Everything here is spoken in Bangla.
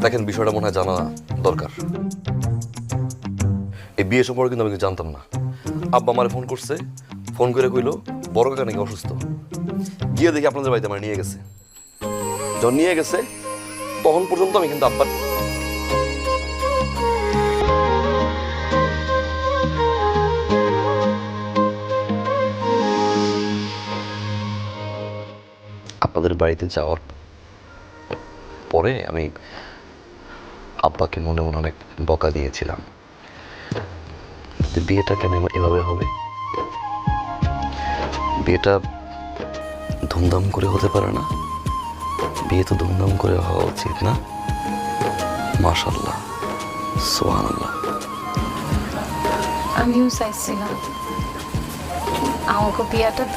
দেখেন, বিষয়টা মনে হয় জানা দরকার। এই বিয়ে সম্পর্কে কিন্তু আমি কিছু জানতাম না। আব্বা আমারে ফোন করছে, ফোন করে কইলো বড় কাকা নাকি অসুস্থ। গিয়ে দেখি আপনাদের বাড়িতে আমার নিয়ে গেছে। যখন নিয়ে গেছে তখন পর্যন্ত আমি কিন্তু আব্বার আপনাদের বাড়িতে যাওয়ার পরে আমি আব্বাকে মনে মনে অনেক বকা দিয়েছিলাম যে বিয়েটা কেন এভাবে হবে, বিয়েটা ধুমধাম করে হতে পারে না, বিয়ে তো ধুমধাম করে হওয়া উচিত না। মাশাআল্লাহ, সুবহানাল্লাহ। আমিও চাইছিলাম আমাকে বিয়াটা